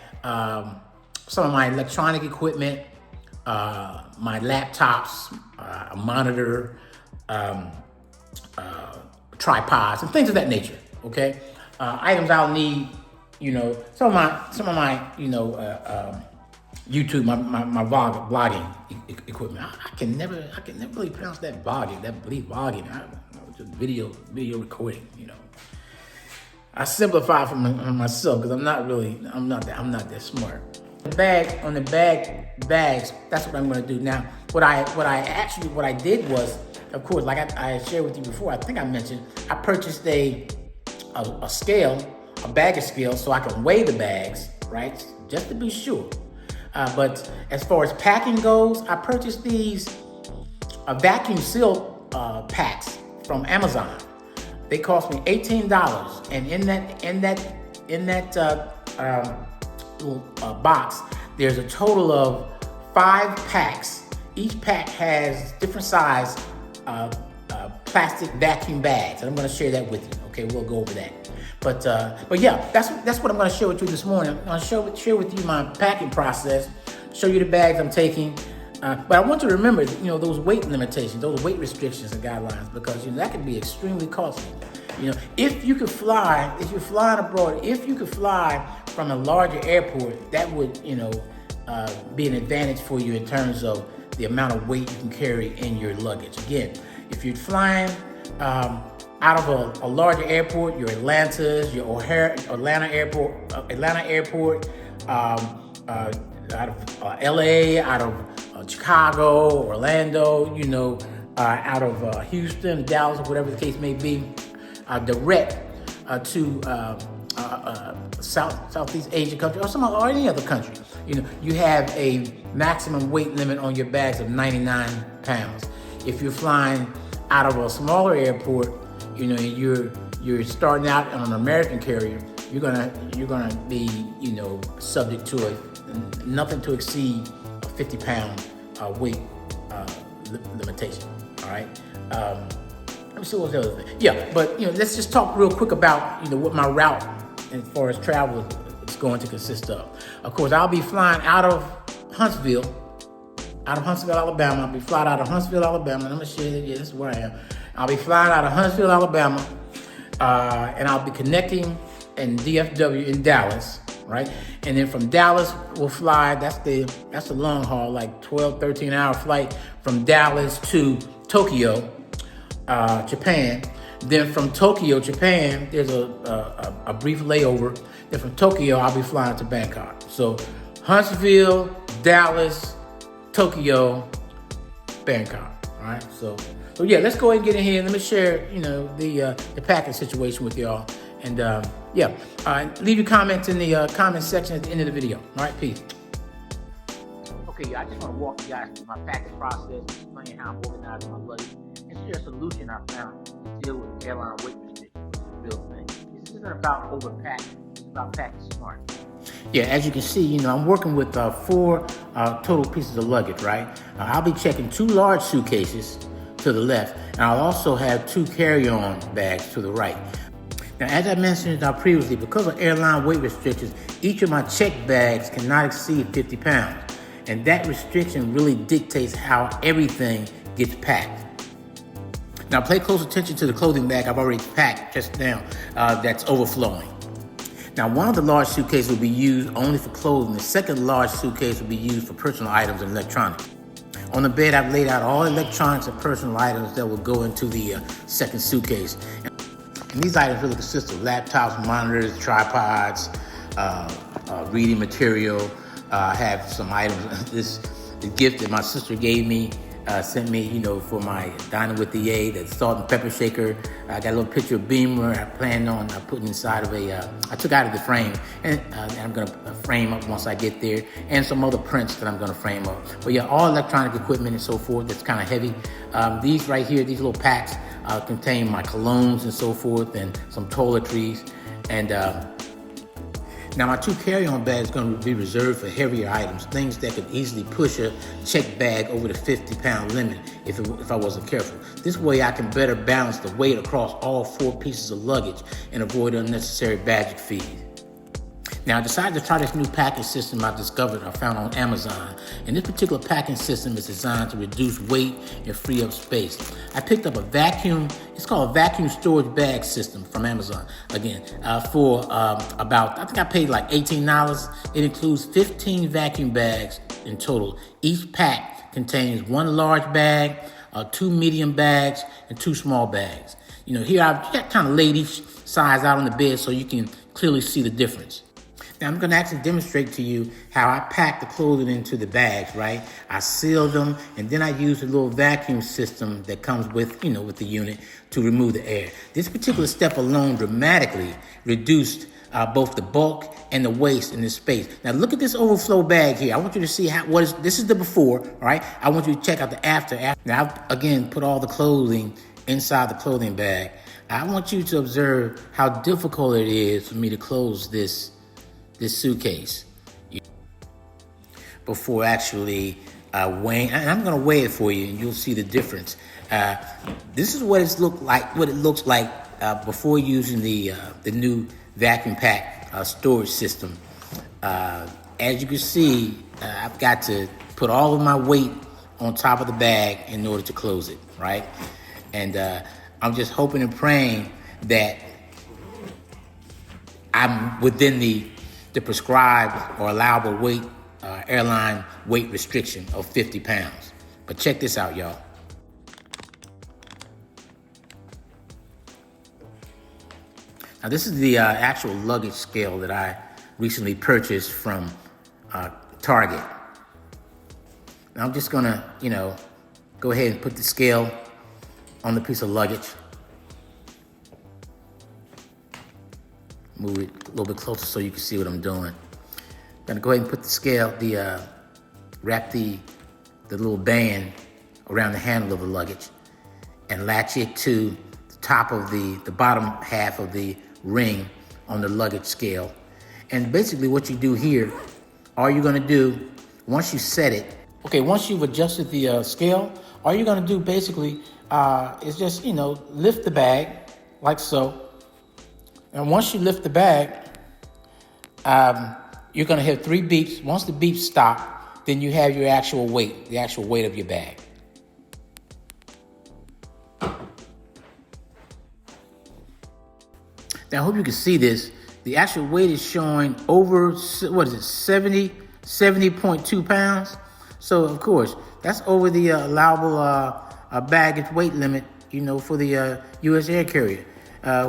Speaker 1: some of my electronic equipment, my laptops, a monitor, tripods, and things of that nature, okay? Items I'll need, some of my, YouTube, my blogging equipment. I can never really pronounce that blogging, blogging. I don't know, just video recording, I simplify for myself because I'm not that smart. On the bags, that's what I'm going to do now. What I did was, of course, like I shared with you before, I think I mentioned, I purchased a scale, a baggage scale, so I can weigh the bags, right? Just to be sure. But as far as packing goes, I purchased these vacuum seal packs from Amazon. They cost me $18, and in that little box, there's a total of 5 packs. Each pack has different size plastic vacuum bags, and I'm going to share that with you. Okay, we'll go over that. But yeah, that's what I'm going to share with you this morning. I'm going to share with you my packing process, show you the bags I'm taking. But I want you to remember, those weight limitations, those weight restrictions and guidelines, because that can be extremely costly. If you're flying abroad, if you could fly from a larger airport, that would, be an advantage for you in terms of the amount of weight you can carry in your luggage. Again, if you're flying out of a larger airport, your Atlanta's, your Atlanta Airport, out of LA, out of Chicago, Orlando, out of Houston, Dallas, or whatever the case may be, direct to Southeast Asian country or any other country. You have a maximum weight limit on your bags of 99 pounds. If you're flying out of a smaller airport, you're starting out on an American carrier, you're gonna be subject to nothing to exceed a 50-pound weight limitation. All right. Let me see what's the other thing. Yeah, but let's just talk real quick about what my route as far as travel is going to consist of. Of course, I'll be flying out of Huntsville, Alabama. I'll be flying out of Huntsville, Alabama. I'm gonna share that. Yeah, this is where I am. I'll be flying out of Huntsville, Alabama, and I'll be connecting in DFW in Dallas, right? And then from Dallas, we'll fly. That's the long haul, like 12, 13-hour flight from Dallas to Tokyo, Japan. Then from Tokyo, Japan, there's a brief layover. Then from Tokyo, I'll be flying to Bangkok. So Huntsville, Dallas, Tokyo, Bangkok. All right. So yeah, let's go ahead and get in here and let me share, the packing situation with y'all. And leave your comments in the comment section at the end of the video. All right, peace. Okay, I just want to walk you guys through my packing process, explain how I'm organizing my luggage, and share a solution I found to deal with airline weight restrictions. Real thing. This isn't about overpacking. It's about packing smart. Yeah, as you can see, I'm working with 4 total pieces of luggage, right? I'll be checking 2 large suitcases to the left, and I'll also have 2 carry-on bags to the right. Now, as I mentioned previously, because of airline weight restrictions, each of my checked bags cannot exceed 50 pounds. And that restriction really dictates how everything gets packed. Now, pay close attention to the clothing bag I've already packed just now that's overflowing. Now, one of the large suitcases will be used only for clothing. The second large suitcase will be used for personal items and electronics. On the bed, I've laid out all electronics and personal items that will go into the second suitcase. And these items really consist of laptops, monitors, tripods, reading material. I have some items. This gift that my sister gave me, sent me, for my dining with the A, the salt and pepper shaker. I got a little picture of Beamer. I planned on putting inside of I took out of the frame, and I'm going to frame up once I get there, and some other prints that I'm going to frame up. But yeah, all electronic equipment and so forth that's kind of heavy. These right here, these little packs contain my colognes and so forth, and some toiletries. And Now my 2 carry-on bags are going to be reserved for heavier items, things that could easily push a checked bag over the 50-pound limit if I wasn't careful. This way I can better balance the weight across all 4 pieces of luggage and avoid unnecessary baggage fees. Now I decided to try this new packing system I found on Amazon. And this particular packing system is designed to reduce weight and free up space. I picked up it's called a vacuum storage bag system from Amazon. Again, for about, I think I paid like $18. It includes 15 vacuum bags in total. Each pack contains 1 large bag, 2 medium bags, and 2 small bags. Here I've kind of laid each size out on the bed so you can clearly see the difference. Now I'm going to actually demonstrate to you how I pack the clothing into the bags, right? I seal them, and then I use a little vacuum system that comes with, with the unit to remove the air. This particular step alone dramatically reduced both the bulk and the waste in this space. Now look at this overflow bag here. I want you to see this is the before, all right? I want you to check out the after. Now I've, again, put all the clothing inside the clothing bag. I want you to observe how difficult it is for me to close this suitcase before actually weighing. And I'm going to weigh it for you, and you'll see the difference. This is what it looks like before using the new vacuum pack storage system. As you can see, I've got to put all of my weight on top of the bag in order to close it, right? And I'm just hoping and praying that I'm within the prescribed or allowable weight, airline weight restriction of 50 pounds. But check this out, y'all. Now this is the actual luggage scale that I recently purchased from Target. Now I'm just gonna, go ahead and put the scale on the piece of luggage. Move it a little bit closer so you can see what I'm doing. I'm gonna go ahead and put the scale, wrap the little band around the handle of the luggage and latch it to the top of the bottom half of the ring on the luggage scale. And basically what you do here, all you're gonna do, once you set it, once you've adjusted the scale, all you're gonna do basically is just, lift the bag like so. And once you lift the bag, you're gonna hear 3 beeps. Once the beeps stop, then you have your actual weight, the actual weight of your bag. Now, I hope you can see this. The actual weight is showing over, 70.2 pounds. So, of course, that's over the allowable baggage weight limit, for the U.S. air carrier,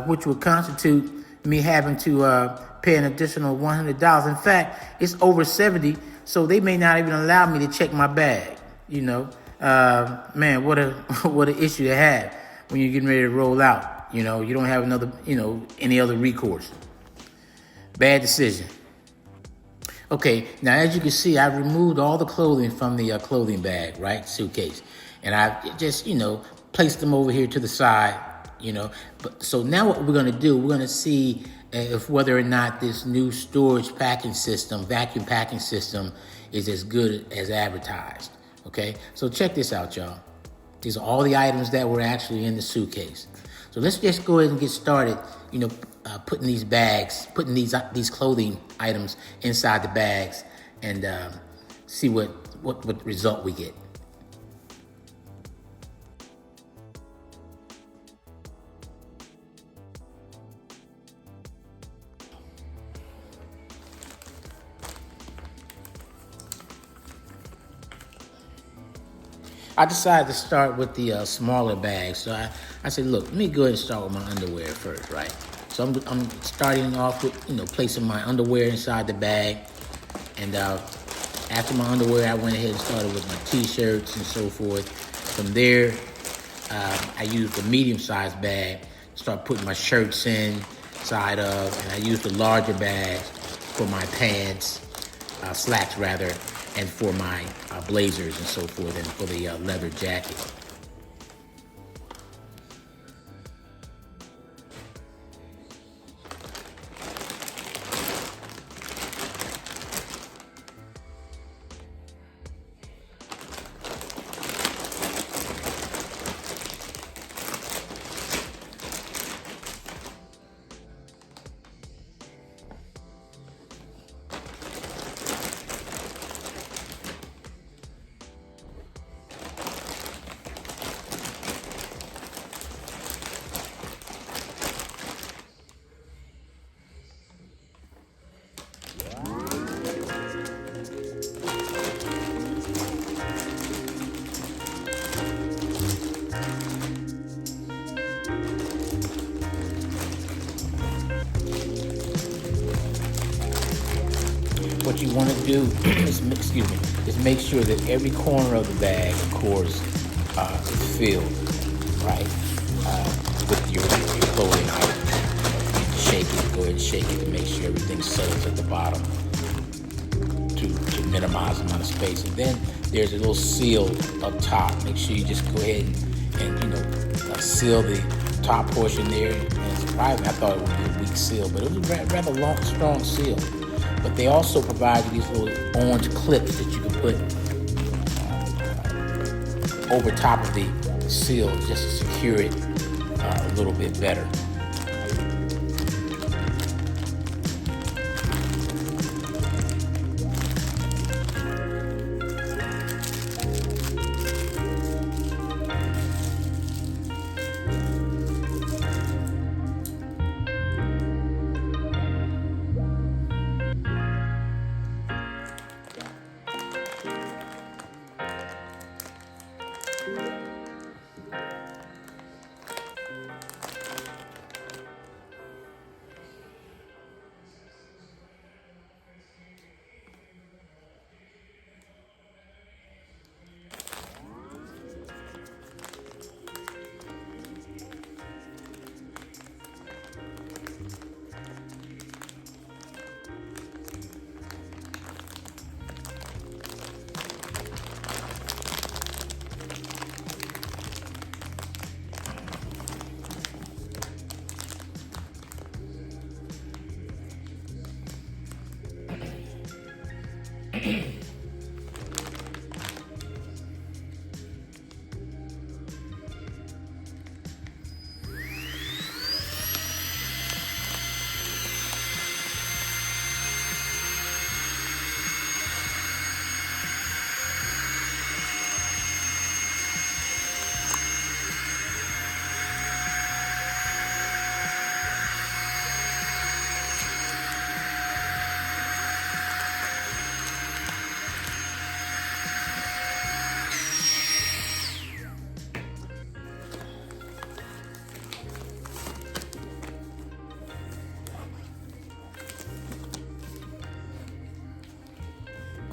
Speaker 1: which would constitute me having to pay an additional $100. In fact, it's over 70, so they may not even allow me to check my bag. Man, what an issue to have when you're getting ready to roll out. You don't have any other recourse. Bad decision. Okay, now as you can see, I removed all the clothing from the clothing bag, right, suitcase, and I just placed them over here to the side. But so now what we're going to do, we're going to see if whether or not this new storage packing system, vacuum packing system, is as good as advertised. Okay, so check this out, y'all. These are all the items that were actually in the suitcase. So let's just go ahead and get started, putting these clothing items inside the bags and see what result we get. I decided to start with the smaller bags. So I said, look, let me go ahead and start with my underwear first, right? So I'm starting off with, placing my underwear inside the bag. And after my underwear, I went ahead and started with my t-shirts and so forth. From there, I used a medium-sized bag to start putting my shirts inside of, and I used the larger bags for my pants, slacks rather, and for my blazers and so forth, and for the leather jacket. what you want to do is, is make sure that every corner of the bag, of course, is filled, right, with your clothing item. Shake it, go ahead and shake it to make sure everything settles at the bottom to minimize the amount of space. And then there's a little seal up top. Make sure you just go ahead and seal the top portion there. And surprisingly, I thought it would be a weak seal, but it was a rather long, strong seal. But they also provide you these little orange clips that you can put over top of the seal just to secure it a little bit better.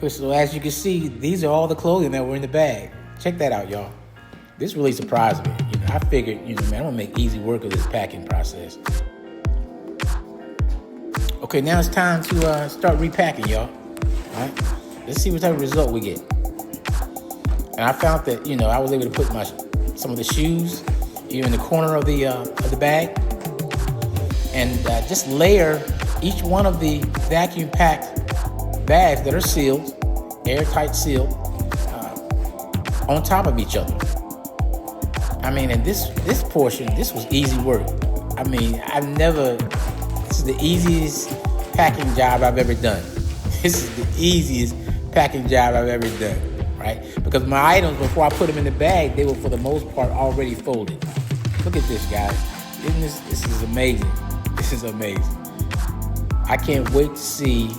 Speaker 1: So as you can see, these are all the clothing that were in the bag. Check that out, y'all. This really surprised me. I figured, man, I'm gonna make easy work of this packing process. Okay, now it's time to start repacking, y'all. All right, let's see what type of result we get. And I found that, I was able to put some of the shoes in the corner of the bag, and just layer each one of the vacuum packed bags that are sealed, airtight sealed, on top of each other. And this portion, this was easy work. This is the easiest packing job I've ever done. This is the easiest packing job I've ever done, right? Because my items, before I put them in the bag, they were for the most part already folded. Look at this, guys. This is amazing. This is amazing. I can't wait to see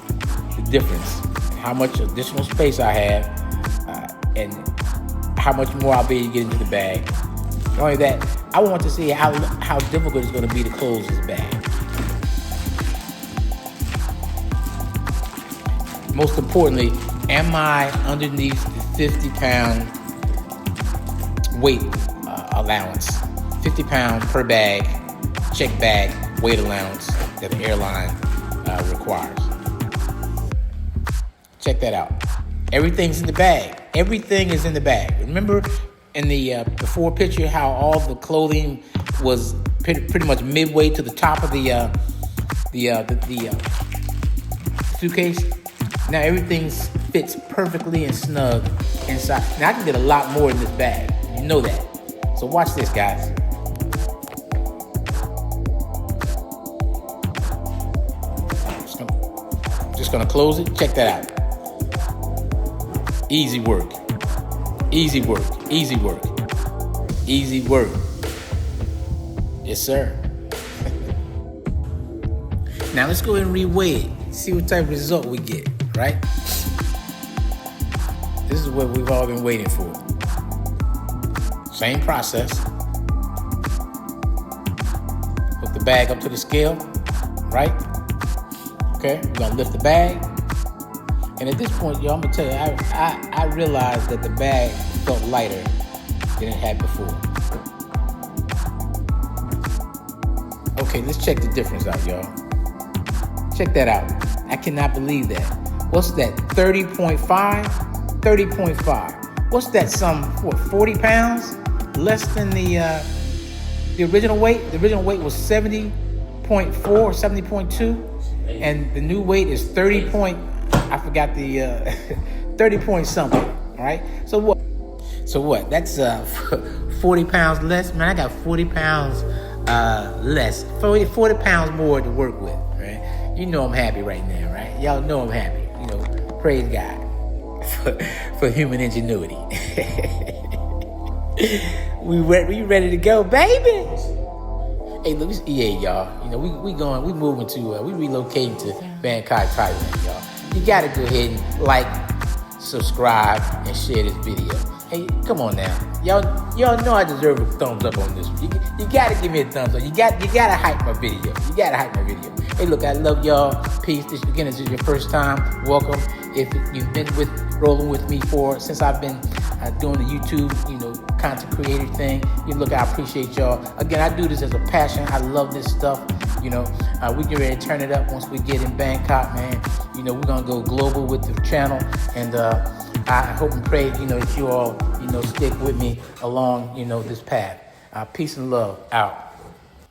Speaker 1: the difference, how much additional space I have, and how much more I'll be able to get into the bag. Not only that, I want to see how difficult it's going to be to close this bag. Most importantly, am I underneath the 50-pound weight allowance? 50 pounds per bag, check bag, weight allowance that the airline requires. Check that out. Everything's in the bag. Everything is in the bag. Remember in the before picture how all the clothing was pretty much midway to the top of the suitcase? Now everything fits perfectly and snug inside. Now I can get a lot more in this bag. You know that. So watch this, guys. Just gonna close it. Check that out. Easy work. Easy work. Easy work. Easy work. Yes, sir. Now let's go ahead and reweigh it. See what type of result we get, right? This is what we've all been waiting for. Same process. Hook the bag up to the scale, right? Okay, we're gonna lift the bag. And at this point, y'all, I'm gonna tell you, I realized that the bag felt lighter than it had before. Okay, let's check the difference out, y'all. Check that out. I cannot believe that. What's that, 30.5? 30.5. What's that, 40 pounds? Less than the original weight? The original weight was 70.4 or 70.2. And the new weight is 30 point, I forgot the 30 point something, all right? So what? That's 40 pounds less. Man, I got 40 pounds less, 40 pounds more to work with, right? You know I'm happy right now, right? Y'all know I'm happy. You know, praise God for human ingenuity. we ready to go, baby. Hey, look, yeah, y'all. You know, we moving to, we relocating to Bangkok, Thailand, y'all. You gotta go ahead and like, subscribe, and share this video. Hey, come on now. Y'all know I deserve a thumbs up on this. You gotta give me a thumbs up. You gotta hype my video. You gotta hype my video. Hey, look, I love y'all. Peace. This is your first time. Welcome. If you've been rolling with me since I've been doing the YouTube, content creator thing, look, I appreciate y'all. Again, I do this as a passion. I love this stuff. We get ready to turn it up once we get in Bangkok, man. We're gonna go global with the channel, and I hope and pray, that you all, stick with me along, this path. Peace and love out.